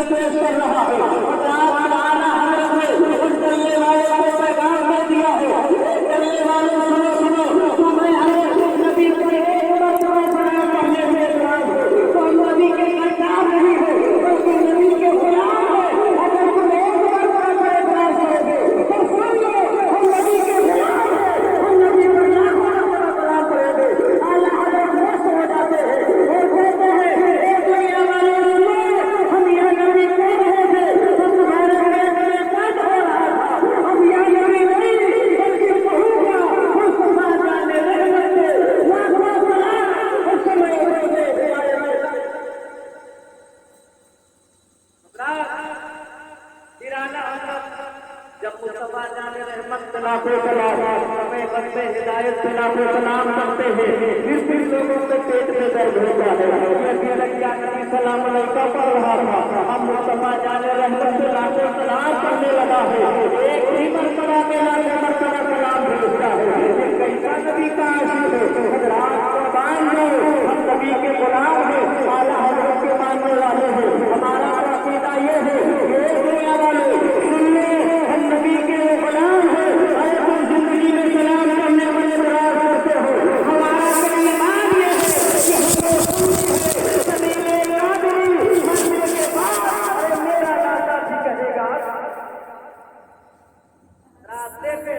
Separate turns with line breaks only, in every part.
پیش کر رہا ہے چلنے والوں کو پیغام دے دیا ہے چلنے والوں سنو سنو تمہیں ہر نبی کو ایک مرتبہ بڑا کرنے میں اعتراض ہے تو نبی کے سرکار نہیں ہے بلکہ نبی کے غلام ہے اگر تم ایک مرتبہ پر اعتراض کرو گے تو سن لو ہم نبی کے غلام ہیں ہم نبی پر لاکھوں مرتبہ سلام کریں گے اعلیٰ حضرت مست ہو جاتے ہیں اور کہتے ہیں اے دنیا والے سنو ہم یہ نبی کہہ رہے تھے تو تمہارے پیٹ میں درد ہو رہا تھا ہم یہ نبی نہیں بلکہ بہو کا مصطفیٰ جان رحمت سے لاکھوں سلام اس سمے ہوئے جب مصطفیٰ جان رحمت سے لاکھوں سلام ہمیں بندے ہدایت سے لاکھوں سلام کرتے ہیں پھر لوگوں کے پیٹ میں درد ہوتا ہے یہ لگیا نبی سلام علیکہ پڑھ رہا تھا ہم مصطفیٰ جان رحمت سے لاکھوں سلام کرنے لگا ہے ایک ہی مرتبہ میں لاکھوں مرتبہ سلام بھیجتا ہے یہ کیسا نبی کا عاشق ہے حضرات قربان جاؤ ہم نبی کے غلام ہیں اعلیٰ حضرت کے ماننے والے ہیں ہمارا عقیدہ یہ ہے کہ دنیا والے سن لو ہم نبی کے غلام ہیں اگر تم زندگی میں سلام کرنے والے اعتراض کرتے ہو ہمارا تو ایمان یہ ہے کہ ہم مرنے کے بعد میرا دادا بھی کہے گا راستے پہ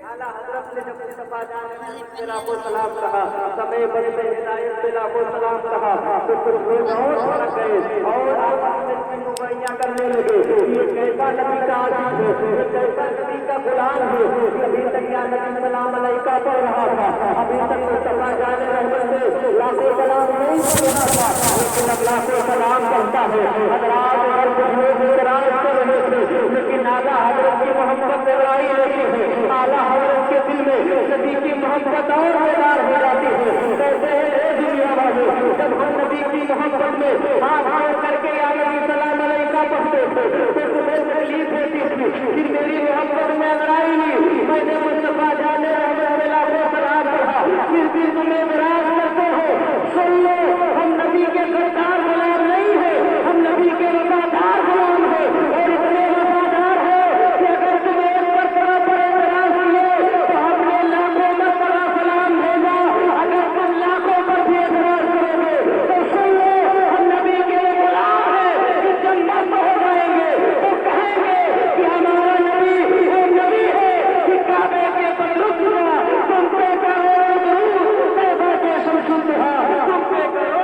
اعلیٰ حضرت نے جب مصطفیٰ جان سے لاکھوں سلام کہا سمے بندے ہدایت سے لاکھوں سلام کہا تو کچھ لوگ اور بڑھ گئے اور آپس میں نمائیاں کرنے لگے یہ کیسا نبی کا عاشق ہے یہ کیسا نبی کا غلام ہے ابھی تک یا نبی سلام علیکہ پڑھ رہا تھا ابھی تک مصطفیٰ جان رحمت سے لاکھوں سلام نہیں پڑھ رہا تھا لیکن اب لاکھوں سلام کرتا ہے حضرات ہر کچھ لوگ اعتراض کر رہے تھے لیکن اعلیٰ حضرت کی محبت لڑائی رہی ہے اعلیٰ حضرت کے دل میں نبی کی محبت اور بیدار ہو جاتی ہے کہتے ہیں اے دنیا والے جب ہم نبی کی محبت میں ہاتھ کر کے یا نبی سلام علیکہ پڑھتے تھے تو تمہیں تکلیف ہوتی تھی کہ میری محبت میں لڑائی نہیں میں نے مصطفیٰ جان رحمت سے لاکھوں سلام پڑھا پھر بھی تمہیں ناراض کرتے ہو سن لو ہم نبی کے سرکار غلام نہیں ہیں ہم نبی کے وفادار غلام ہیں اور اتنے وفادار ہیں کہ اگر تم ایک مرتبہ پر اعتراض کیے تو ہم نے لاکھوں مرتبہ سلام بھیجا اگر تم لاکھوں پر بھی اعتراض کرو گے تو سن لو ہم نبی کے غلام ہیں کہ جب مست ہو جائیں گے تو کہیں گے کہ ہمارا نبی وہ نبی ہے کہ کعبے کے پر رک گیا تم پہ کرو درود طیبہ کے شمشدھا تم پہ کرو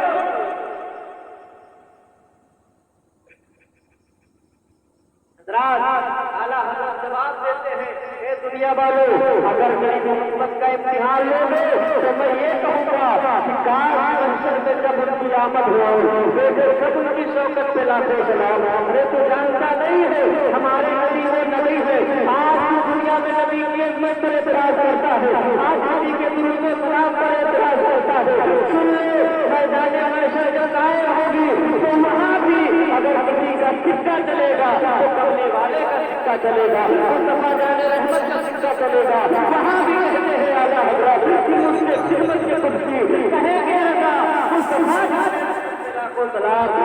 اعلیٰ حضرت جواب دیتے ہیں اے دنیا والوں اگر میری محبت کا امتحان لو گے تو میں یہ کہوں گا کہ کاش محشر میں جب ان کی آمد ہو بیٹے سب ان کی شوکت پہ لاکھوں سلام ارے تو جانتا نہیں ہے ہمارے نبی وہ نبی ہے آج کی دنیا میں نبی کی عظمت پر اعتراض کرتا ہے آج نبی کے دل میں سلام پر اعتراض کرتا ہے سن لو میدان محشر جب ظاہر ہوگی تو وہاں بھی اگر کسی کا سکہ چلے گا تو کرنے والے کا سکہ چلے گا مصطفیٰ جان رحمت کا سکہ چلے گا وہاں بھی کہتے ہیں اعلیٰ حضرت کہ اس کے خدمت کے قدسی کہیں گے رضا مصطفیٰ جان لاکھوں سلام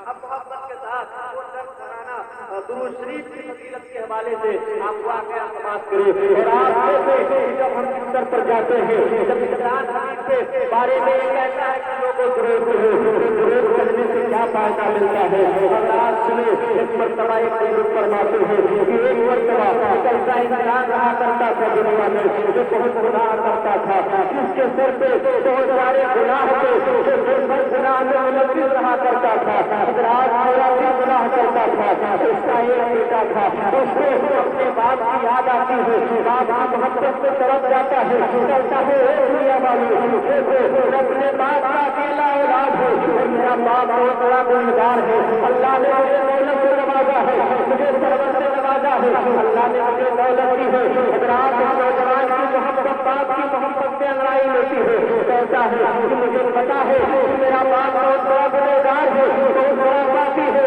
اب محبت کے ساتھ وہ درد کرانا درود شریف کی فضیلت کے حوالے سے آپ واقعہ سماعت کریں اور آپ سے جب ہم ممبر پر جاتے ہیں جب عمران حبیب کے بارے میں یہ کہتا ہے کہ لوگوں درود کرنے سے کیا فائدہ ملتا ہے اور آپ سنیں ایک مرتبہ ایک بزرگ فرماتے ہیں کہ ایک مرتبہ ایسا انسان رہا کرتا تھا دنیا میں جو بہت گناہ کرتا تھا جس کے سر پہ بہت سارے گناہ تھے جو دن بھر گناہ میں ملوث رہا کرتا تھا رات میرا بھی گناہ کرتا تھا اس کا ایک بیٹا تھا اس کو اپنے باپ کی یاد آتی ہے باپ محبت سے طرف جاتا ہے کہتا ہے دنیا والے اپنے باپ کا اکیلا اولاد ہے میرا باپ بہت بڑا گنہگار ہے اللہ نے مجھے دولت سے نوازا ہے مجھے سرور سے نوازا ہے اللہ نے مجھے دولت دی ہے حضرات نوجوان کی محبت باپ کی محبت سے لڑائی ہوتی ہے کہتا ہے کہ مجھے پتا ہے کہ میرا باپ بہت بڑا گنہگار ہے بہت بڑا باقی ہے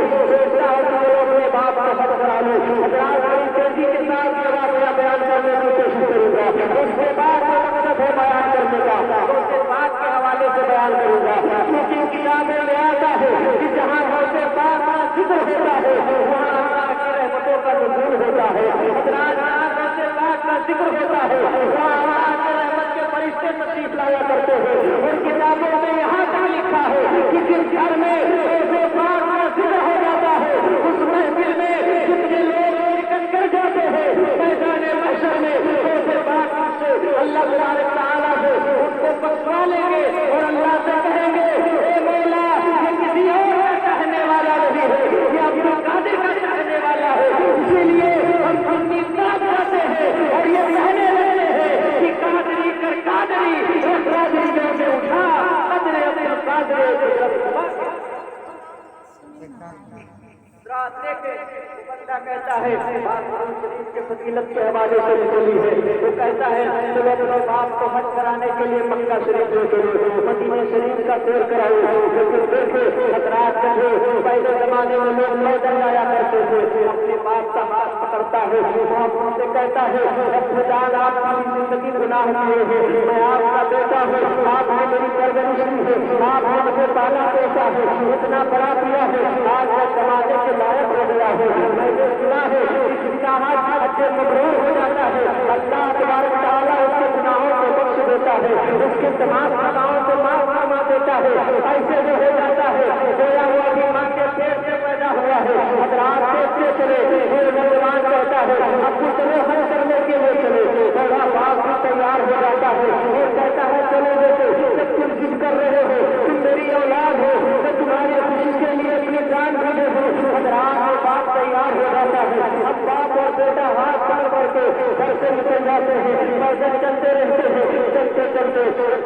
اپنے باپ کا حق کرا لوں حضرات بڑی تیزی کے ساتھ یہ واقعہ بیان کرنے کی کوشش کروں گا اس کے بعد مقصد ہے بیان کرنے کا اس کے بعد کے حوالے سے بیان کروں گا ذکر ہوتا ہے وہاں اللہ کے رحمت کے فرشتے تشریف لایا کرتے ہیں. اور کتابوں میں یہاں تک لکھا ہے کہ جس گھر میں ایسے پاک کا ذکر ہو جاتا ہے اس محفل میں جتنے لوگ نکل کر جاتے ہیں میدان محشر میں ایسے پاک سے اللہ تبارک تعالیٰ سے ان کو پکڑا لیں گے اور اللہ سے کہیں گے اے مولا یہ کسی اور کا کہنے والا نہیں ہے یہ عبد القادر کا کہنے والا ہے. اسی لیے ہم اپنی اطاعت کرتے ہیں اور یہ کہنے لگتے ہیں کہ قادری کر قادری اور قادری جو سے اٹھا قدر عبد القادر رات دیکھے بندہ کہتا ہے بات قرآن شریف کے فضیلت کے حوالے سے نکلی ہے. وہ کہتا ہے چلو اپنے باپ کو حج کرانے کے لیے مکہ شریف لے چلو مدینہ شریف کا سیر کراؤ. لیکن دیکھے حضرات جو پہلے زمانے میں لوگ پیدل جایا کرتے تھے اپنے باپ کا ہاتھ پکڑتا ہے وہاں سے کہتا ہے رب جان آپ کی زندگی گناہ کیے ہیں میں آپ کا بیٹا ہوں آپ نے میری پرورش کی ہے آپ نے مجھے پالا پوسا ہے اتنا بڑا کیا ہے آج میں سماجے کے لائق ہو گیا ہے. میں نے سنا ہے اس چاہت اچھے مبرور ہو جاتا ہے اللہ تبارک تعالیٰ اس کے گناہوں کو بخش دیتا ہے اس کے تمام خطاؤں کو معاف فرما دیتا ہے. ایسے جو ہو جاتا ہے گویا ہوا کہ ماں کے پیٹ سے پیدا ہوا ہے حضرات دیکھتے چلے پھر نوجوان کہتا ہے اب کچھ حل کرنے کے لیے چلے بڑا باپ بھی تیار ہو جاتا ہے اور کہتا ہے چلو بیٹے جب تم ضد کر رہے ہو تم میری اولاد ہو میں تمہاری خوشی کے لیے اپنی جان بھی دے دوں. حضرات میں باپ تیار ہو جاتا ہے اب باپ اور بیٹا ہاتھ پکڑ کر کے گھر سے نکل جاتے ہیں پیدل چلتے رہتے ہیں چلتے چلتے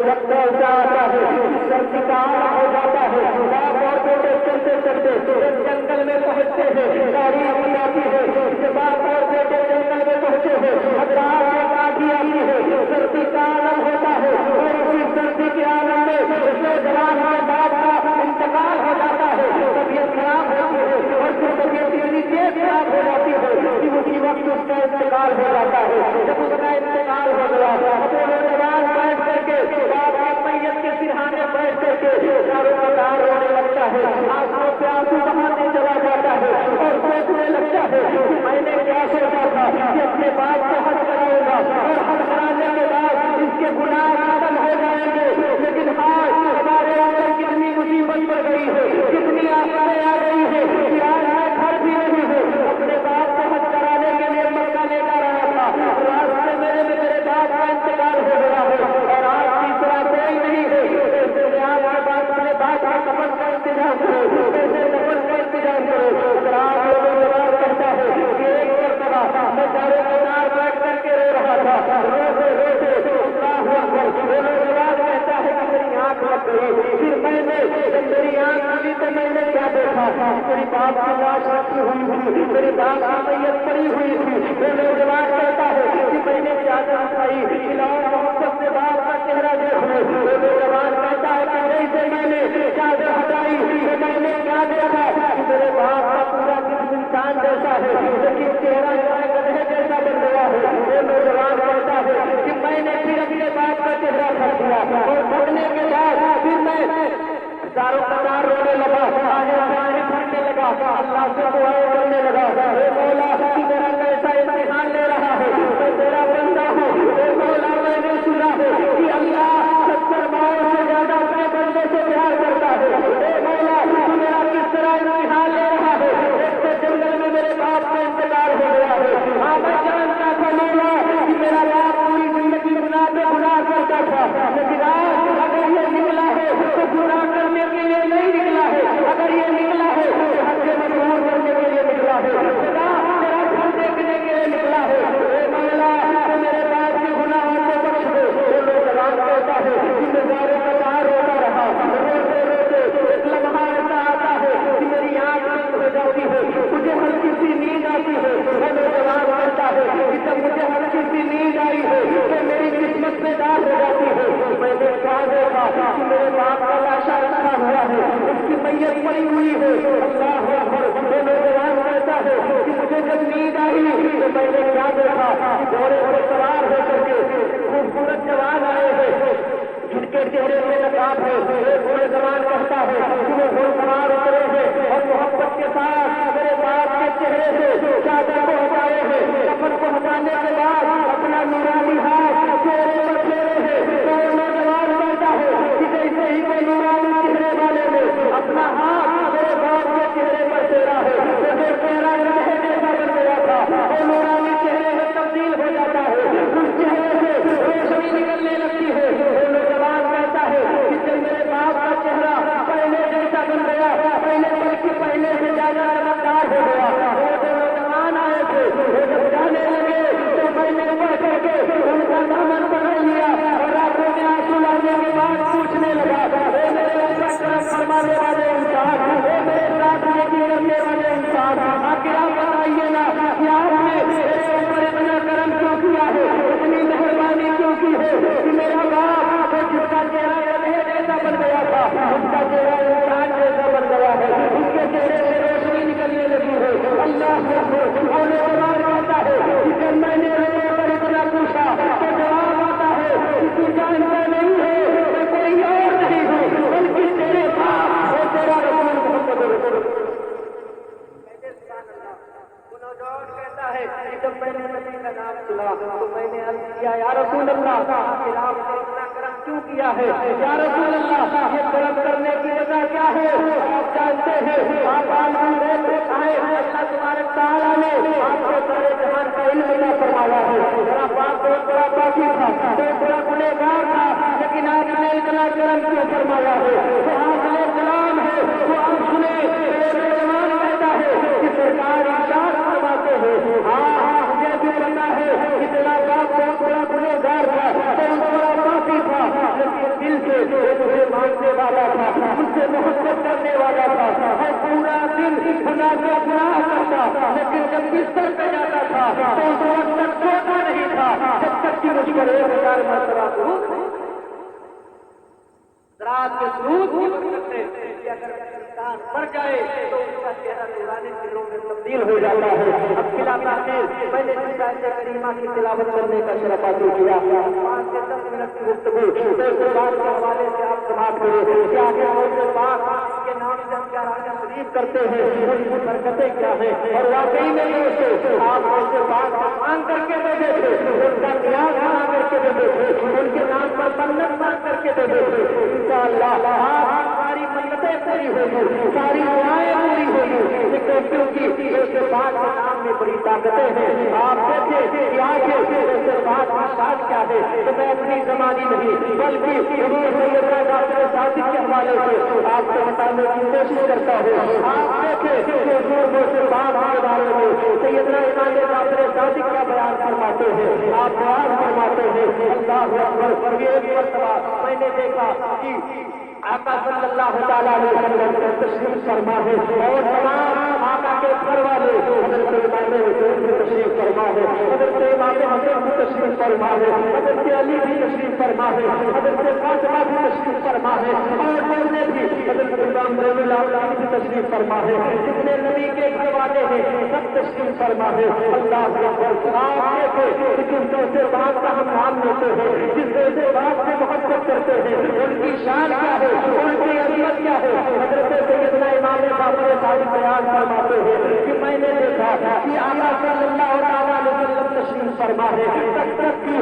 وقت ایسا آتا ہے سردی کا آنا ہو جاتا ہے باپ اور بیٹے چلتے چلتے ایک جنگل میں پہنچتے ہیں گاڑی آتی آتی ہے جب باپ اور بیٹے جنگل میں پہنچے ہیں حضرات ایک آگی آتی ہے سردی کا عالم ہوتا ہے اور اسی سردی کے عالم میں نوجوان کے باپ کا انتقال ہو جاتا ہے طبیعت خراب ہوتی ہے اور پھر طبیعت اتنی تیز خراب ہو جاتی ہے کہ اسی وقت اس کا انتقال ہو جاتا ہے. جب اس کا انتقال ہو گیا اپنے نوجوان بیٹھ کر کے باپ کی میت کے سرہانے بیٹھ کر کے چاروں قطار رونے لگتا ہے آنکھوں سے آنسو بہانے چلا جاتا ہے اور سوچنے لگتا ہے کہ میں نے کیا سوچا تھا کہ اپنے باپ کو حج کراؤں گا اور حج کرانے کے بعد اس کے گناہ ختم ہو جائیں گے لیکن آج ہمارے اوپر کتنی مصیبت پڑ گئی ہے کتنی آفتیں آ گئی ہے کہ آج میں گھر بھی نہیں ہوں اپنے باپ کو حج کرانے کے لیے مکہ لے کر آیا تھا راستے میرے باپ کا انتقال ہو گیا ہے اور آج تیسرا کوئی نہیں ہے ایسے میں آپ کے بعد اپنے باپ کا کفن کا انتظام کرو ایسے کفن کا انتظام کرو. اگر آپ لوگوں کو بات کرتا ہے کہ ایک مرتبہ میں چاروں قطار بیٹھ کر کے رو رہا تھا روتے روتے اللہ اکبر وہ نوجوان کہتا ہے کہ میری آنکھ لگ گئی پھر میں نے جب میری آنکھ کھلی تو میں نے کیا دیکھا میری باپ کی لاش رکھی ہوئی تھی میری باپ کی میت پڑی ہوئی تھی. وہ نوجوان کہتا ہے کہ میں نے چادر اٹھائی کھلاؤ محبت سے باپ کا چہرہ دیکھ لو. وہ نوجوان کہتا ہے کہ جیسے میں نے چادر ہٹائی تو میں نے کیا دیکھا کہ میرے باپ کا پورا جسم انسان جیسا ہے لیکن چہرہ گدھے جیسا بن گیا ہے. وہ نوجوان کہتا ہے کہ میں نے پھر اپنے باپ کا چہرہ کر دیا اور بھرنے کے بعد پھر میں چاروں قطار رونے لگا آگے پڑھنے لگا اللہ سے دعائیں کرنے لگا اے مولا کہ میرا کیسا امتحان لے رہا ہے میں تیرا بندہ ہوں. اے مولا میں نے سنا ہے کہ اللہ 70 ماؤں سے زیادہ اپنے بندے سے پیار کرتا ہے. اے مولا تو میرا کس طرح امتحان لے رہا ہے ایک تو جنگل میں میرے باپ کا انتقال ہو گیا ہے. ہاں میں جانتا تھا مولا کہ میرا باپ پوری زندگی گناہ پہ گناہ کرتا تھا لیکن آج اگر یہ نکلا ہے تو گناہ کرنے کے لیے نہیں نکلا ہے اگر یہ نکلا ہے تو حج مبرور کرنے کے لیے نکلا ہے خدا تیرا گھر دیکھنے کے لیے نکلا ہے. اے مولا تو میرے باپ کے گناہوں کو بخش دے. وہ نوجوان کہتا ہے کہ میں سارے قطار روتا رہا روتے روتے ایک لمحہ ایسا آتا ہے کہ میری آنکھ بند ہو جاتی ہے مجھے ہلکی سی نیند آتی ہے. وہ نوجوان کہتا ہے کہ جب مجھے ہلکی سی نیند آئی ہے تو میری قسمت میں داغ ہو جاتی ہے. میں نے کیا دیکھا کہ میرے باپ کا لاشا رکھا ہوا ہے اس کی میت پڑی ہوئی ہے. اللہ اکبر. وہ نوجوان کہتا ہے کہ مجھے جب نیند آئی تو میں نے کیا دیکھا کہ گھوڑے پر سوار ہو کر کے خوبصورت جوان آئے ہیں جن کے چہرے میں نقاب ہے. ایک نوجوان کہتا ہے کہ وہ گھوڑ سوار اترے ہیں اور محبت کے ساتھ میرے باپ کے چہرے سے چادر کو ہٹائے ہیں. کفن کو ہٹانے کے بعد اپنا کہ آپ نے میرے اوپر اتنا کرم کیوں کیا ہے، اتنی مہربانی کیوں کی ہے کہ میرا باپ وہ جس کا چہرہ انہیں جیسا بن گیا تھا، اس کا چہرہ انسان جیسا بن گیا ہے، اس کے چہرے سے روشنی نکلنے لگی ہے۔ اللہ ہونے والا کہتا ہے کہ جب میں نے میرے اوپر اتنا پوچھا تو جواب آتا ہے کہ تو جانتا نہیں ہے میں کوئی اور نہیں ہوں بلکہ تیرے باپ اور تیرا رسول محمد رسول اللہ۔ نوجوان کہتا ہے کہ جب میں نے نبی کا نام سنا تو میں نے عرض کیا یا رسول اللہ پھر آپ نے اتنا کرم کیوں کیا ہے، یا رسول اللہ یہ کرم کرنے کی وجہ کیا ہے؟ آپ جانتے ہیں آپ عالم غیب میں آئے ہیں، اللہ تبارک تعالیٰ نے آپ کو سارے جہان کا علم عطا فرمایا ہے۔ میرا باپ بہت بڑا پاپی تھا، بہت بڑا گنہگار تھا، لیکن آپ نے اتنا کرم کیوں فرمایا ہے؟ وہ حاصل کلام ہے، وہ آپ سنے نوجوان کہتا ہے کہ سرکار ارشاد فرماتے ہیں ہاں مجھے بھی پتا ہے کہ تیرا باپ بہت بڑا گنہگار تھا، بہت بڑا پاپی تھا، لیکن دل سے مجھے ماننے والا تھا، مجھ سے محبت کرنے والا تھا، اور پورا دن خدا کو گناہ کرتا، لیکن جب بستر پہ جاتا تھا تو اس وقت تک سوتا نہیں تھا جب تک کہ مجھ پر 1000 مرتبہ درود رات کے سرود کی برکت سے کہ اگر انسان مر جائے تو اس کا چہرہ نورانی دلوں میں تبدیل ہو جاتا ہے۔ اب خلاف تاخیر میں نے اس آیت کریمہ کی تلاوت کرنے کا شرف حاصل کیا، 5 سے 10 منٹ کی گفتگو قرآن کے حوالے سے آپ سماعت کریں کہ آگے موضوع پاک کے نام سے ہم کیا راجہ شریف کرتے ہیں، ان کی برکتیں کیا ہیں، اور واقعی میں دوستو آپ موضوع پاک مانگ کر کے دے دیتے، ان کا نیاز بنا کر کے دے دیتے، ان کے نام پر منت مانگ کر کے دے دیتے، انشاءاللہ آپ ساری منتیں پوری ہوگی، ساری دعائیں پوری ہوگی، لیکن کیونکہ اس بات کے نام میں بڑی طاقتیں ہیں۔ آپ دیکھیں کہ آج اس بات کا ساتھ کیا ہے تو میں اپنی زمانی نہیں بلکہ سیدنا ڈاکٹر صادق کے حوالے سے آپ کو بتانے کی کوشش کرتا ہوں۔ آپ دیکھیں کہ حضور اس بات کے بارے میں سیدنا امام ڈاکٹر صادق کا بیان فرماتے ہیں، آپ بیان فرماتے ہیں اللہ اکبر۔ ایک مرتبہ میں نے دیکھا کہ آقا صلی اللہ تعالیٰ علیہ وسلم تشریف فرما ہے اور تمام آقا کے گھر والے حضرت امام حسین بھی تشریف فرما ہے، حضرت امام حسین بھی تشریف فرما ہے، حضرت علی بھی تشریف فرما ہے، حضرت فاطمہ بھی تشریف فرما ہے، اور دوسرے بھی حضرت امام رضی اللہ عنہ بھی تشریف فرما ہے، جتنے نبی کے گھر والے ہیں سب تشریف فرما ہے۔ اللہ اکبر۔ آپ دیکھیں کہ جس دوسرے بات کا ہم نام لیتے ہیں، جس دوسرے بات سے محبت کرتے ہیں، ان کی شان کیا ہے، ان کی عظمت کیا ہے۔ حضرت سیدنا امام جعفر صادق بیان فرماتے ہیں کہ میں نے دیکھا کہ آقا صلی اللہ علیہ وسلم تشریف فرما ہے، تب تک کی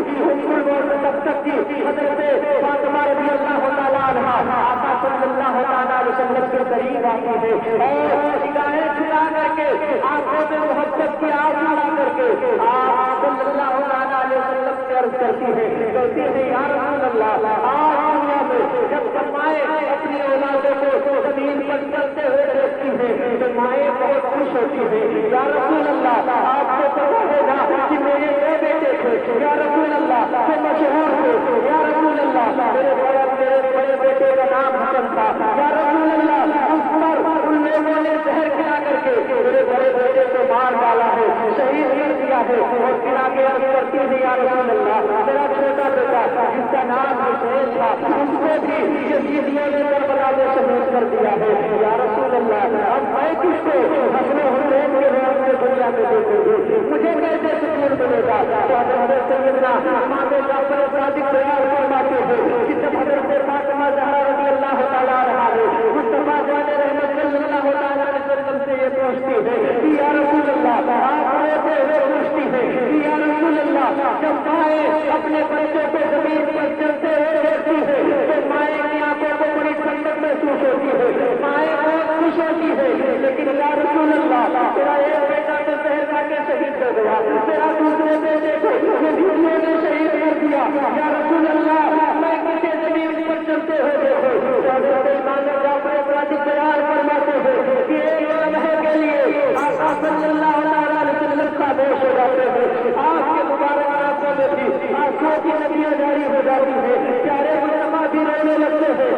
تب تک کی حضرت فاطمہ رضی اللہ تعالیٰ عنہا آقا صلی اللہ علیہ وسلم کے قریب آتی ہے اور نگاہیں چھپا کر کے آنکھوں میں محبت کی آنسو لا کر کے آپ صلی اللہ علیہ وسلم سے عرض کرتی ہے، کہتی ہے یا رسول اللہ آج دنیا میں جب مائیں اپنی اولادوں کو زمین پر چلتے ہوئے دیکھتی ہیں تو مائیں بہت خوش ہوتی ہیں۔ یا رسول اللہ آپ کو پتا ہے نا کہ میرے دو بیٹے تھے، یا رسول اللہ سے مشہور تھے، یا رسول اللہ میرے بڑے بیٹے کا نام حسن تھا، یا رسول اللہ اس پر ان لوگوں نے زہر کھلا کر کے میرے بڑے بیٹے کو مار ڈالا ہے، شہید کر دیا ہے، اور پھر آگے عرض کرتی ہے یا رسول اللہ میرا چھوٹا بیٹا جس کا نام حسین تھا اس کو بھی یزیدیوں نے کربلا میں شہید کر دیا ہے۔ یا رسول اللہ اب میں کس کو اپنے حسین کے نام سے دنیا میں دیکھوں گی، مجھے کیسے سکون ملے گا؟ تو حضرت سیدنا امام جعفر صادق بیان فرماتے ہیں کہ جب حضرت فاطمہ زہرا رضی اللہ تعالیٰ عنہا مصطفیٰ جان رحمت صلی اللہ تعالیٰ علیہ وسلم سے یہ پوچھتی ہے کہ یا رسول اللہ آپ روتے ہوئے پوچھتی ہے کہ یا رسول اللہ جب مائیں اپنے بچوں کو زمین پر چلتے ہوئے دیکھتی ہے تو مائیں کی آنکھوں کو بڑی ٹھنڈک محسوس ہوتی ہے، مائیں بہت خوش ہوتی ہے، لیکن یا رسول اللہ تیرا ایک بیٹا تو زہر کھا کے شہید ہو گیا، تیرا دوسرے بیٹے کو یزیدیوں نے شہید کر دیا، یا رسول اللہ میں کسے زمین پر چلتے ہوئے دیکھو۔ حضرت امام جعفر صادق بیان فرماتے ہیں کہ ایک لمحے کے لیے آقا صلی اللہ علیہ وسلم خاموش ہو جاتے ہیں، آپ کے مبارک آنکھوں میں بھی آنکھوں کی نمیاں جاری ہو جاتی ہیں، پیارے مصطفیٰ بھی رونے لگتے ہیں۔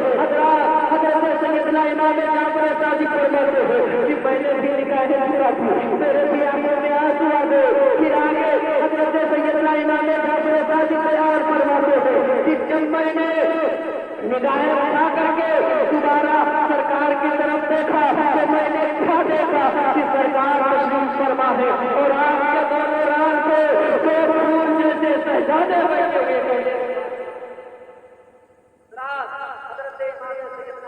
حضرت سیدنا امام جعفر صادق فرماتے ہیں کہ میں نے بھی نگاہیں چرا دی، میرے بھی آنکھوں میں آنسو آ فرما ہے اور آپ کے دونوں ران پہ دو پھول جیسے شہزادے بیٹھے ہوئے تھے. حضرت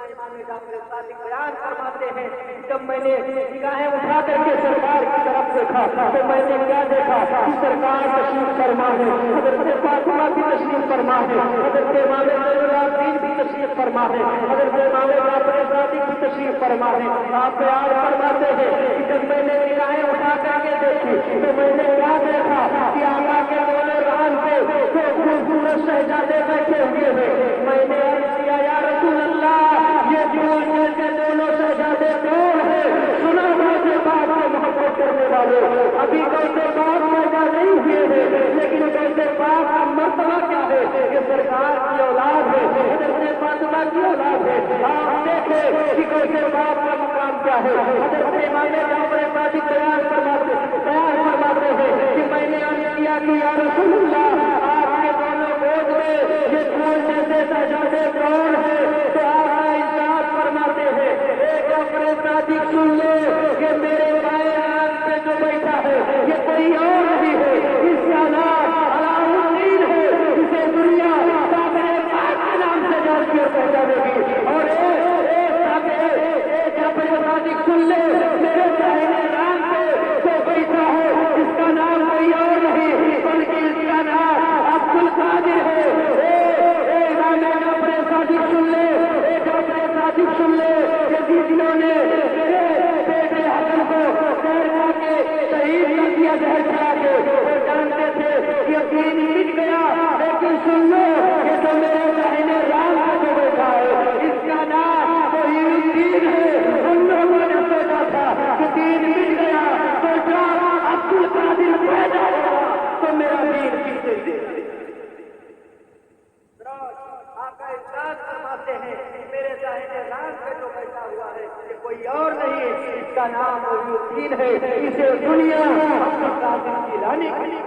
امام جعفر صادق بیان فرماتے ہیں جب میں نے نگاہیں اٹھا کر کے سرکار کی طرف دیکھا تو میں نے کیا دیکھا کہ سرکار تشریف فرما ہے, حضرت فاطمہ بھی تشریف فرما ہے, حضرت امام زین العابدین بھی تشریف فرما ہے, حضرت امام جعفر صادق بھی تشریف فرما ہے. آپ بیان فرماتے ہیں کہ جب میں نے نگاہیں اٹھا کر کے دیکھی تو میں نے کیا دیکھا کہ آقا کے دونوں ران پہ دو خوبصورت شہزادے بیٹھے ہوئے ہیں. میں نے عرض کیا یا رسول اللہ یہ جھول جیسے دونوں شہزادے کون ہیں؟ سنا غوث پاک سے محبت کرنے والے ابھی غوث پاک پیدا نہیں ہوئے ہیں لیکن غوث پاک کا مرتبہ کیا ہے کہ سرکار کی اولاد ہے, حضرت فاطمہ کی اولاد ہے. آپ دیکھیں کہ غوث پاک کا مقام کیا ہے. حضرت امام جعفر صادق بیان فرماتے ہیں کہ میں نے عرض کیا کہ یا رسول اللہ آپ کے دونوں گود میں یہ پھول جیسے شہزادے کون ہیں؟ تو آپ ارشاد فرماتے ہیں ایک جعفر صادق سن لے کہ میرے بائیں ہاتھ پہ جو بیٹھا ہے یہ کوئی اور نہیں ہے, اس کا نام علاؤالدین ہے, اسے دنیا کعبہ پاک کے نام سے جانتی اور پہچانے گی. اور ایک جعفر صادق سن لے میرے دائیں ہاتھ پہ جو بیٹھا ہے اس کا نام کوئی اور نہیں بلکہ اس کا نام عبد القادر ہے. سن لے یزیدیوں نے میرے بیٹے حسن کو زہر کے شہید کر دیا, زہر کھلا کے. وہ جانتے تھے کہ یقین مٹ گیا لیکن سن لو کہ جو میرے داہنے رام کا جو بیٹا ہے اس کا نام محی الدین ہے. ان لوگوں نے سوچا تھا کہ دین مٹ گیا تو جب عبد القادر پیدا ہوا تو میرا دین پیچھے فرماتے ہیں میرے داہنے رام پہ جو بیٹھا ہوا ہے یہ کوئی اور نہیں, اس کا نام محی الدین ہے, اسے دنیا عبد القادر کی رانی بنی.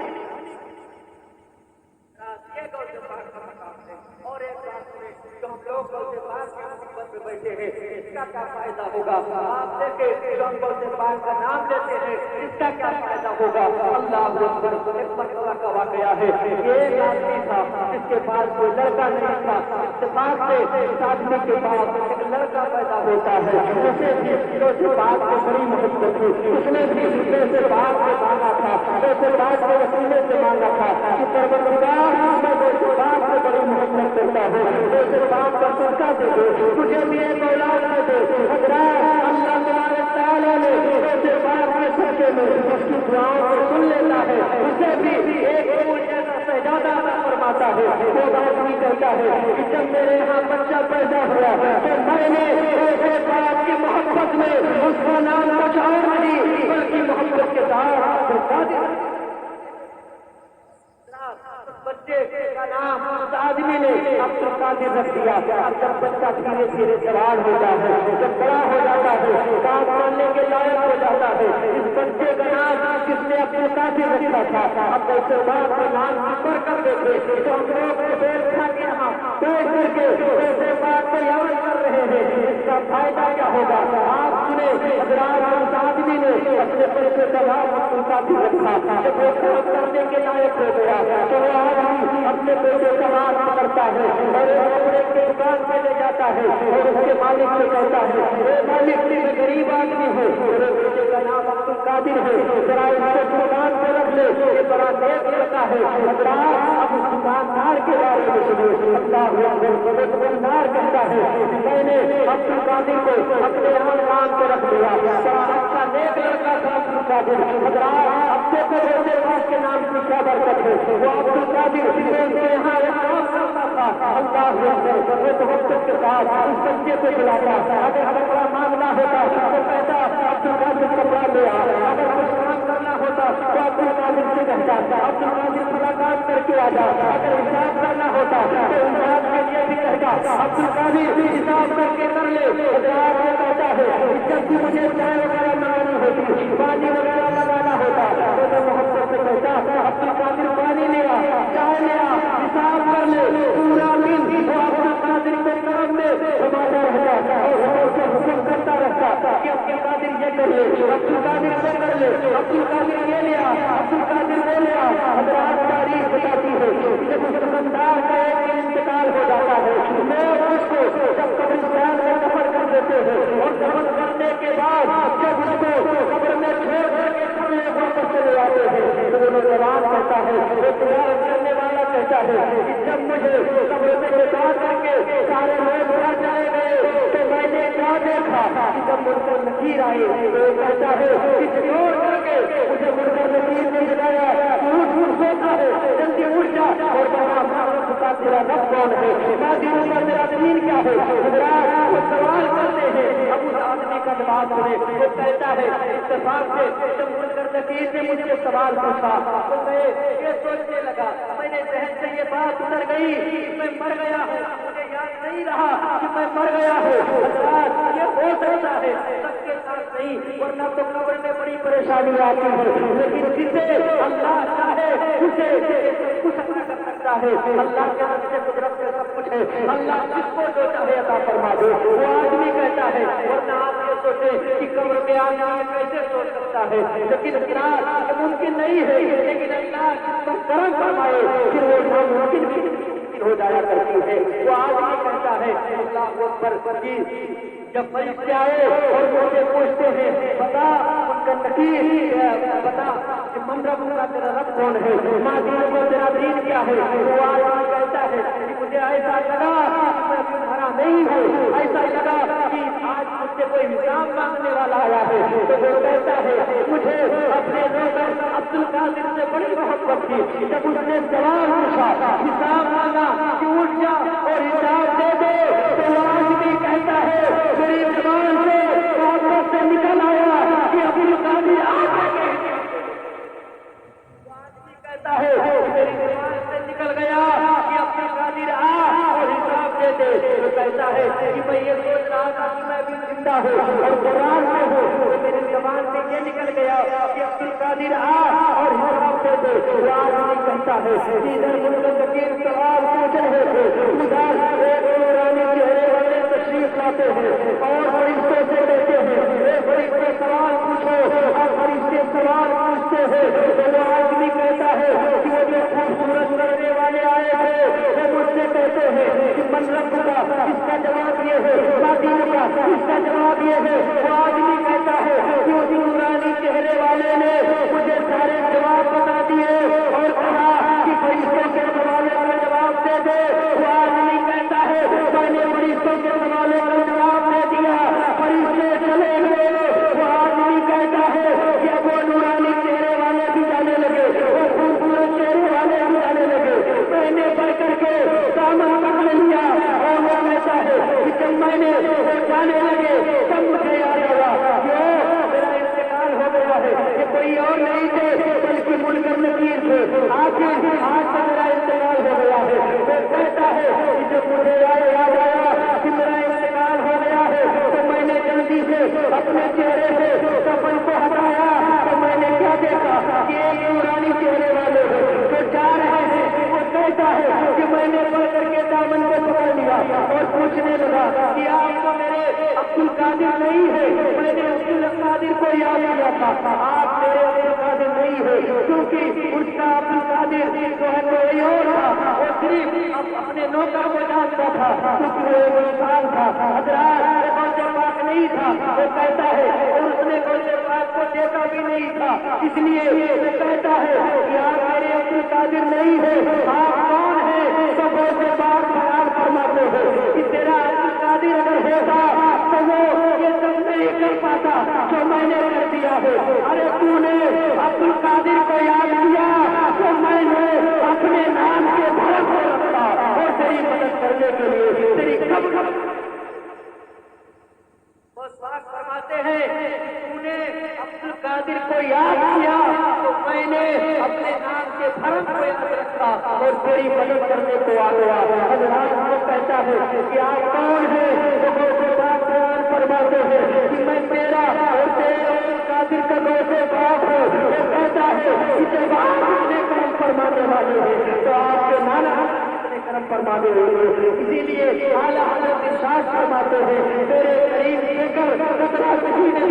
یہ غوث پاک کا مقام ہے. اور ایک بات سنیں جو ہم لوگ غوث پاک کے محبت میں بیٹھے ہیں اس کا کیا فائدہ ہوگا. آپ دیکھیں جو ہم غوث پاک کا نام لیتے ہیں اس کا کیا فائدہ ہوگا. اللہ اکبر. ایک مرتبہ کا واقعہ ہے, ایک آدمی تھا جس کے پاس کوئی لڑکا نہیں تھا. اتفاق سے اس آدمی کے پاس ایک لڑکا پیدا ہوتا ہے. اسے بھی غوث پاک سے بڑی محبت تھی. اس نے بھی غوث پاک سے مانگا تھا, غوث پاک کے وسیلے سے مانگا تھا کہ پروردگار میں غوث پاک سے بڑی محبت کرتا ہوں, غوث پاک کا صدقہ دے دو, مجھے بھی ایک اولاد دے دو. اللہ تبارک تعالیٰ نے غوث پاک کے صدقے میں اس کی دعاؤں کو سن لیتا ہے, اسے بھی ایک پھول جیسا شہزادہ عطا فرماتا ہے. وہ بات بھی کہتا ہے کہ جب میرے یہاں بچہ پیدا ہوا تو میں نے غوث پاک کی محبت میں اس کا نام کچھ اور نہیں بلکہ محبت کے ساتھ عبد القادر. بچے کا نام اس آدمی نے عبد القادر رکھ دیا. اب جب بچہ دھیرے دھیرے جوان ہوتا ہے, جب بڑا ہو جاتا ہے, بات ماننے کے لائق ہو جاتا ہے, اس بچے کا نام کس نے عبد القادر رکھا تھا. اب غوث پاک کا نام پر کر دیتے تو ہم لوگ بیٹھ کھا کے یہاں بیٹھ کر کے غوث پاک کو یاد کر رہے ہیں. اس کا فائدہ کیا ہوگا. آپ سنیں حضرات, اس آدمی نے اپنے بچے کا نام عبد القادر رکھا. جب وہ کام کرنے کے لائق ہو گیا تو وہ اپنے بیٹے کا نام کرتا ہے اور اپنے دکان پہ لے جاتا ہے اور اس کے مالک سے کہتا ہے اے مالک میں غریب آدمی ہوں, میرے بیٹے کا نام عبد القادر ہے, ذرا اس کو دکان پہ رکھ لے, یہ بڑا نیک لڑکا ہے. اب اس دکاندار کے بارے میں سنو. اللہ دکاندار کہتا ہے میں نے عبد القادر کو اپنے یہاں کام پہ رکھ لیا, بڑا اچھا نیک لڑکا تھا عبد القادر. اب دیکھو غوث پاک کے نام کی کیا برکت ہے. وہ عبد القادر یہاں کرتا تھا. اللہ محبت کے ساتھ اس بچے کو بلاتا. اگر ہمیں بڑا معاملہ ہوتا تو کہتا عبد القادر کپڑا لے آ. اگر کچھ کام کرنا ہوتا تو عبد القادر سے کہتا عبد القادر ملاقات کر کے آ جا. اگر حساب کرنا ہوتا تو حساب کے لیے بھی کہتا عبد القادر حساب کر کے کر لے. حضرات یہ کہتا ہے جب بھی مجھے چائے وغیرہ منگانی ہوتی, پانی وغیرہ لگانا ہوتا تو میں محبت سے کہتا عبد القادر پانی لے آ, چائے لے آ, حساب کر لے. پورا دن وہ عبد القادر کے کام میں رہتا اور حکم کرتا رہتا کہ عبد القادر یہ کر لے، عبد القادر وہ کر لے، عبد القادر یہ لیا، عبد القادر وہ لیا۔ حضرات تاریخ بتاتی ہے جب اس دکاندار کا ایک انتقال ہو جاتا ہے، لوگ اس کو جب قبرستان میں دفن کر دیتے ہیں اور دفن کرنے کے بعد جب اس کو قبر میں چھوڑ کر کے سب لوگ واپس چلے آتے ہیں تو وہ نوجوان کہتا ہے، وہ تجارت کرنے والا کہتا ہے کہ جب مجھے قبر میں نکال کر کے سارے لوگ باہر چلے گئے تو میں نے کیا دیکھا کہ جب منکر نکیر آئے تو وہ کہتا ہے کہ جوڑ کر کے مجھے منکر نکیر نے جلایا، اٹھ سوتا ہے، جلدی اٹھ جا اور بڑا معروف کا تیرا رب کون ہے، میں دینوں کا تیرا دین کیا ہے۔ حضرات وہ سوال کرتے ہیں، اب اس آدمی کا جواب سنے، وہ کہتا ہے اتفاق سے جب منکر نکیر نے مجھ سے سوال پوچھا تو میں یہ سوچنے لگا، میں نے ذہن سے یہ بات اتر گئی کہ میں مر گیا ہوں، مجھے یاد نہیں رہا کہ میں مر گیا ہوں۔ حضرات یہ ہو سکتا ہے سب کے ساتھ نہیں، ورنہ تو قبر میں بڑی پریشانی آتی ہے، لیکن جسے اللہ چاہے اسے سب کچھ عطا کر سکتا ہے۔ اللہ کے رب سے قدرت سے سب کچھ ہے، اللہ جس کو جو چاہے عطا فرما دے۔ وہ آدمی کہتا ہے، ورنہ آپ یہ سوچے کہ قبر میں آنا کیسے سوچ سکتا ہے، لیکن یہ ممکن نہیں ہے، لیکن اللہ جس پر کرم فرمائے پھر وہ ناممکن بھی ممکن ہو جایا کرتی ہے۔ وہ آدمی کہتا ہے اللہ اکبر کی جب فرشتے آئے اور مجھے پوچھتے ہیں بتا ان کا نکیر بتا کہ من رب کا تیرا رب کون ہے، ماں دین کو تیرا دین کیا ہے، وہ آدمی کہتا ہے کہ مجھے ایسا لگا کہ میں تمہارا نہیں ہوں، ایسا لگا کہ آج مجھ سے کوئی حساب مانگنے والا آیا ہے۔ تو وہ کہتا ہے مجھے اپنے نوکر عبد القادر سے بڑی محبت تھی، جب اس نے سوال پوچھا حساب مانگا کہ اٹھ جا اور حساب دے دے تو وہ آدمی کہتا ہے میری زبان سے واپس سے نکل آیا کہ عبد القادر کہتا ہے میری زبان سے نکل گیا کہ عبد القادر اور حساب دے دے۔ وہ کہتا ہے کہ میں یہ سوچ رہا تھا کہ میں بھی زندہ ہوں اور قرآن میں ہوں، تو میری زبان سے یہ نکل گیا کہ عبد القادر اور حساب دے دے۔ وہ آدمی کہتا ہے ادھر منکر نکیر سوال پوچھ رہے تھے، ادھر ایک نورانی چہرے والے تشریف لاتے ہیں اور فرشتوں سے کہتے ہیں فرشتے سوال پوچھو، اور فرشتے سوال پوچھتے ہیں تو وہ آدمی کہتا ہے کہ وہ جو خوبصورت کرنے والے آئے تھے وہ مجھ سے کہتے ہیں کہ من رب کا، اس کا جواب یہ ہے، دین کا، اس کا جواب یہ ہے۔ وہ آدمی کہتا ہے کہ اس نورانی چہرے والے نے مجھے سارے جواب بتا دیے اور کہا کہ فرشتوں کے سوالوں کا جواب دے دے۔ وہ آدمی کہتا ہے میں نے فرشتوں کے سوالوں کا جواب دے دیا، فرشتے چلے گئے۔ وہ آدمی کہتا ہے کہ اب وہ نورانی چہرے والے بھی جانے لگے، وہ خوبصورت چہرے والے بھی جانے لگے۔ میں نے پڑھ کر کے سامان پکڑ لیا اور وہ کہتا ہے کہ جب میں نے وہ جانے لگے تب مجھے یاد آیا کہ میرا انتقال ہو گیا ہے، یہ کوئی اور نہیں تھے بلکہ منکر نکیر تھے، آخر آج سے میرا انتقال ہو گیا ہے۔ وہ کہتا ہے کہ جب مجھے یاد آیا کہ میرا انتقال ہو گیا ہے تو میں نے جلدی سے اپنے چہرے سے کفن کو ہٹایا تو میں نے کیا دیکھا کہ ایک نورانی چہرے والے جو جا رہے ہیں۔ وہ کہتا ہے کہ میں نے پڑھ کر کے دامن کو پکڑ لیا اور پوچھنے لگا کہ آپ کو میرے عبد القادر نہیں ہے، میں نے عبد القادر کو یاد کیا تھا، آپ میرے عبد القادر نہیں ہے، کیونکہ اس کا عبد القادر جو ہے کوئی اور تھا، وہ صرف اپنے نوکر کو جانتا تھا کیونکہ وہ ایک انسان تھا۔ حضرات غوث پاک نہیں تھا، وہ کہتا ہے اور اس نے غوث پاک کو دیکھا بھی نہیں تھا، اس لیے وہ کہتا ہے کہ آپ میرے عبد القادر نہیں ہے، آپ کون ہیں؟ تو غوث پاک خیال فرماتے ہیں کہ تیرا عبد القادر اگر ہوتا تو وہ یہ سب نہیں کر پاتا جو میں نے کر دیا ہے۔ ارے تو نے عبد القادر کو یاد کیا تو میں نے اپنے نام کے بھرم کو رکھا اور تیری مدد کرنے کے لیے تیری قبر فرماتے ہیں تو نے عبد القادر کو یاد کیا تو میں نے اپنے نام کے بھرم کو یاد رکھا اور تیری مدد کرنے کو آ گیا۔ حضرات وہ کہتا ہے کہ آپ کون ہیں؟ تو غوث پاک بیان فرماتے ہیں کہ میں تیرا اور تیرے عبد القادر کا غوث پاک ہوں۔ وہ کہتا ہے کہ جب آپ اتنے کرم فرمانے والے ہیں تو آپ کے نانا کرم فرمانے ہوئے، اسی لیے اعلیٰ حضرت ارشاد فرماتے ہیں تیرے قریب لے کر قطرہ کسی نے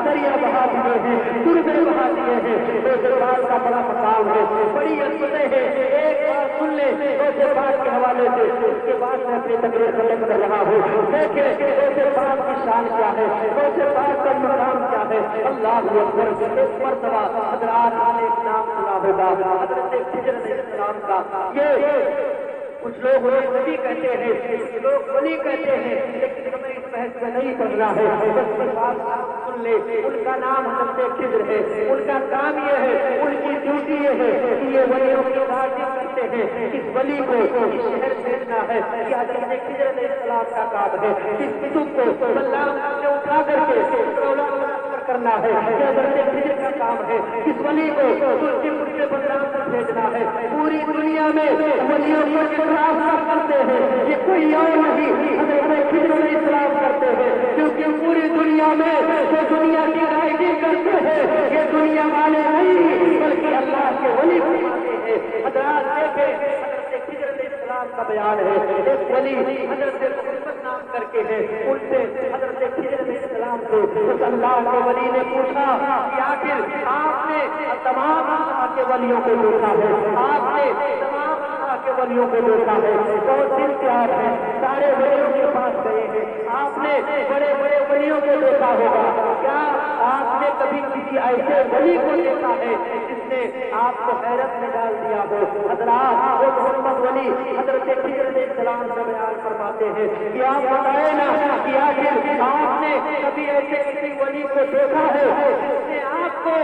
دریا بہا دیے ہیں، دربے بہا دیے ہیں۔ روزے پاک کا بڑا مقام ہے، بڑی عظمتیں ہیں۔ ایک بار سن لے روزے پاک کے حوالے سے، اس کے بعد میں اپنی تقریر ختم کر رہا ہوں۔ دیکھیں روزے پاک کی شان کیا ہے، روزے پاک کا مقام کیا ہے۔ اللہ اکبر۔ ایک مرتبہ حضرات نے ایک نام سنا ہوگا، حضرت خضر علیہ السلام کا۔ یہ کچھ لوگ انہیں ولی کہتے ہیں، کچھ لوگ ولی کہتے ہیں، لیکن ہمیں اس بحث میں نہیں پڑھنا ہے۔ بس بات سن لے، ان کا نام حضرت خضر ہے، ان کا کام یہ ہے، ان کی ڈیوٹی یہ ہے کہ یہ ولیوں کی تعظیم کرتے ہیں۔ اس ولی کو اس شہر بھیجنا ہے، یہ حضرت خضر علیہ السلام کا کام ہے۔ اس کتب کو بلام سے اٹھا کر کے کرنا ہے، یہ حضرت خضر کا کام ہے۔ اس ولی کو ترکی سے بلام پر بھیجنا ہے۔ پوری دنیا میں ولیوں کو اعتراف کرتے ہیں، یہ کوئی اور نہیں حضرت خضر علیہ السلام کرتے ہیں، کیونکہ پوری دنیا میں جو دنیا کی رائٹنگ کرتے ہیں یہ دنیا والے نہیں بلکہ اللہ کے ولی فرماتے ہیں۔ حضرات دیکھیں حضرت خضر علیہ السلام کا بیان ہے، ایک ولی حضرت محمد نام کر کے ہے، ان سے حضرت خضر علیہ السلام کو اس اللہ کے ولی نے پوچھا کہ آخر آپ نے تمام اللہ کے ولیوں کو دیکھا ہے، آپ نے تمام اللہ کے ولیوں کو دیکھا ہے، بہت دل پیار ہے، سارے ولیوں کے پاس گئے ہیں، آپ نے بڑے بڑے ولیوں کو دیکھا ہوگا، کیا آپ نے کبھی کسی ایسے ولی کو دیکھا ہے جس نے آپ کو حیرت میں ڈال دیا ہو؟ حضرات وہ محمد ولی حضرت خضر علیہ السلام کا بیان فرماتے ہیں کہ آپ بتائیں نا کہ آخر آپ نے کبھی ایسے کسی ولی کو دیکھا ہے جس نے آپ کو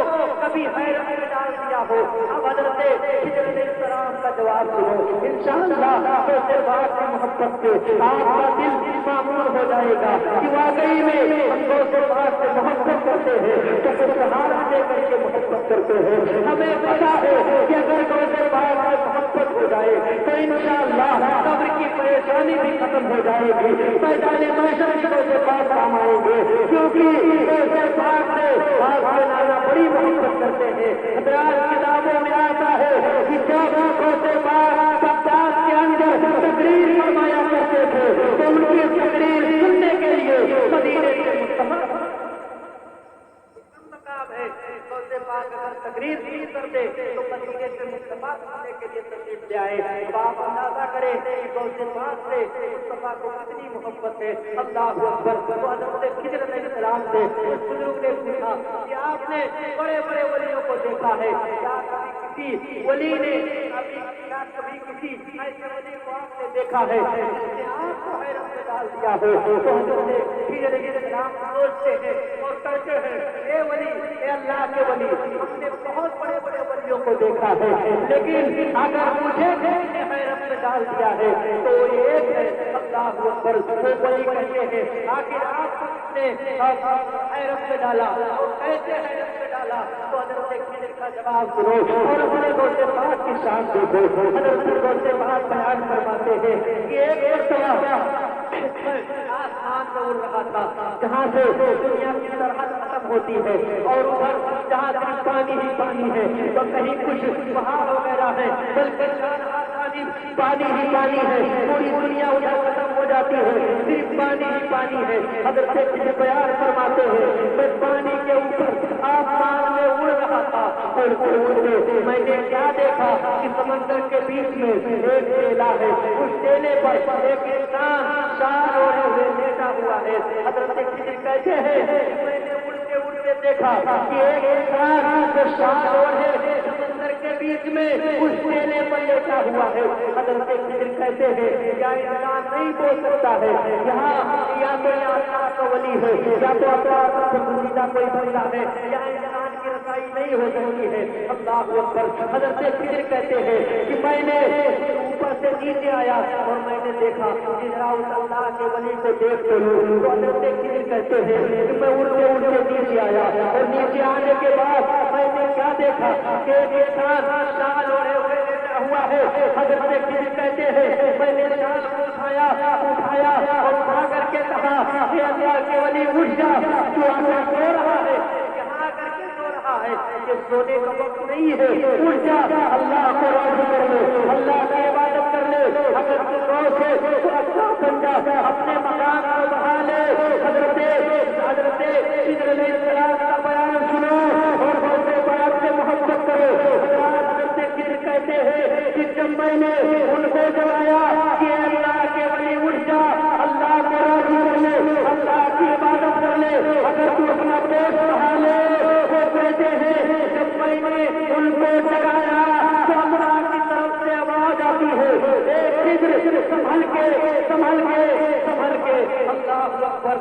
کبھی حیرت میں ڈال دیا ہو؟ اب حضرت خضر علیہ السلام کا جواب سنو، انشاءاللہ روزے پاک کی محبت سے آپ کا دل معمور ہو جائے گا کہ واقعی میں ہم روزے پاک سے محبت کرتے ہیں تو پھر سہارا دے کر کے محبت کرتے ہیں۔ ہمیں پتا ہے کہ اگر روزے پاک سے محبت ہو جائے تو انشاءاللہ قبر کی پریشانی بھی ختم ہو جائے گی، میدان محشر میں روزے پاک کام آئیں گے، کیونکہ روزے پاک سے آپ کے نانا بڑی محبت کرتے ہیں۔ حضرات کتابوں میں آتا ہے کہ جب روزے پاک بغداد کے اندر تقریر فرمایا کرتے تھے تو ان کی تقریر سننے کے لیے مدینے سے مستمر مقام ہے۔ روزے پاک اگر تقریر نہیں کرتے تو مدینے سے مصطفیٰ سننے کے لیے تشریف لے آئے۔ اب آپ اندازہ کریں کہ روزے پاک سے مصطفیٰ کو کتنی محبت ہے۔ اللہ اکبر۔ تو حضرت خضر علیہ السلام سے اس بزرگ نے پوچھا کہ آپ نے بڑے بڑے ولیوں کو دیکھا ہے، کیا کبھی کسی ولی نے کبھی کسی ایسے ولی کو آپ نے دیکھا ہے جس نے آپ کو حیرت میں ڈال دیا ہو؟ تو حضرت خضر علیہ السلام سوچتے ہیں اور کرتے ہیں، اے ولی، اے اللہ کے ولی، ہم نے بہت بڑے بڑے ولیوں کو دیکھا ہے، لیکن اگر مجھے کسی نے حیرت میں ڈال دیا ہے تو یہ ایک ہے اللہ اکبر۔ وہ ولی کہتے ہیں آخر آپ کو کس نے حیرت میں ڈالا اور کیسے حیرت میں ڈالا؟ تو حضرت خضر کا جواب سنو اور اپنے روزے پاک کی شان دیکھو۔ حضرت روزے پاک بیان فرماتے ہیں کہ ایک مرتبہ آسمان میں اڑ رہا تھا جہاں سے دنیا کی سرحد ختم ہوتی ہے اور ادھر جہاں صرف پانی ہی پانی ہے، تو کہیں کچھ پہاڑ وغیرہ ہے بلکہ پانی ہی پانی ہے، پوری دنیا ادھر ختم ہو جاتی ہے، صرف پانی ہی پانی ہے۔ حضرت خضر بیان فرماتے ہیں میں پانی کے اوپر آسمان میں اڑ رہا تھا، اڑتے میں نے کیا دیکھا کہ سمندر کے بیچ میں ایک ٹیلا ہے، اس ٹیلے پر ایک انسان شال اوڑھے ہوئے لیٹا ہوا ہے۔ حضرت خضر کہتے ہیں میں نے اڑتے اڑتے دیکھا کہ ایک انسان جو شال اوڑھے سمندر کے بیچ میں اس ٹیلے پر لیٹا ہوا ہے۔ حضرت خضر کہتے ہیں کیا انسان نہیں بول سکتا ہے یہاں یا تو یہ اللہ کا ولی ہے یا تو اللہ کا پسندیدہ کوئی بندہ ہے، یا انسان کی رسائی نہیں ہو سکتی ہے۔ اللہ اکبر۔ حضرت خضر کہتے ہیں کہ میں نے اوپر سے نیچے آیا اور میں نے دیکھا کہ ذرا اس اللہ کے ولی کو دیکھ تو لوں۔ تو حضرت خضر کہتے ہیں کہ میں اڑتے اڑتے نیچے آیا اور نیچے آنے کے بعد میں نے کیا دیکھا کہ ایک انسان شال اوڑھے ہوئے لیٹا ہوا ہے۔ حضرت خضر کہتے ہیں میں نے شال کو اٹھایا اور اٹھا کر کے کہا کہ اللہ کے ولی اٹھ جا، تو آگے سو رہا ہے، یہاں کر کے سو رہا ہے، یہ سونے کا وقت نہیں ہے، اٹھ جا، اللہ کو راضی کر لے، اللہ کی عبادت کر لے، اگر تو روز ہے تو اچھا بن جا، اپنے مقام کو بڑھا لے۔ حضرت خضر علیہ السلام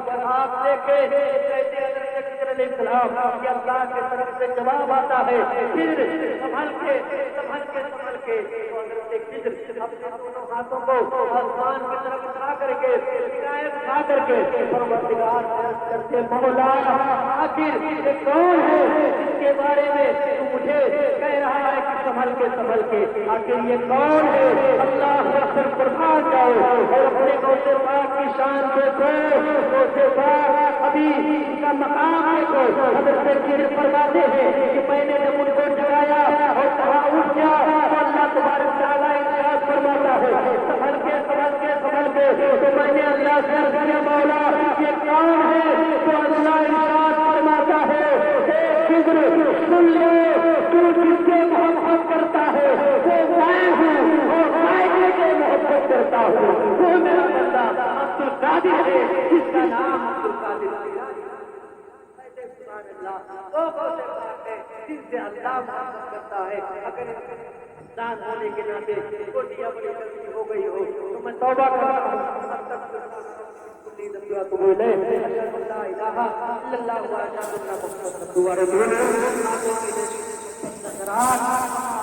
جواب دے کے کہتے ہیں حضرت خضر علیہ السلام کہ اللہ کی طرف سے جواب آتا ہے، پھر سنبھل کے تو حضرت خضر اپنے دونوں ہاتھوں کو آسمان کی طرف اٹھا کر کے اٹھا کر کے پروردگار سے عرض کرتے مولا آخر یہ کون ہے جس کے بارے میں تو مجھے کہہ رہا ہے کہ سنبھل کے آخر یہ کون ہے؟ اللہ اکبر قربان جاؤ اور اپنے غوث پاک کی شان دیکھو، غوث پاک ابھی اس کا مقام دیکھو۔ حضرت خضر فرماتے ہیں کہ میں نے جب ان کو جگایا اور کہا اٹھ جا تو اللہ تبارک تعالیٰ ارشاد فرماتا ہے سنبھل کے تو میں نے اللہ سے عرض کیا مولا یہ کون ہے؟ تو اللہ ارشاد فرماتا ہے اے خضر سن لو، تو جس سے محبت کرتا ہے وہ میں ہوں اور میں جس سے محبت کرتا ہوں وہ میرا بندہ عبد القادر ہے جس کا نام عبد القادر ہے۔ وہ غوث پاک ہے جس سے اللہ محبت کرتا ہے۔ اگر انسان ہونے کے ناطے چھوٹی یا بڑی غلطی ہو گئی ہو تو میں توبہ کرتا ہوں، اللہ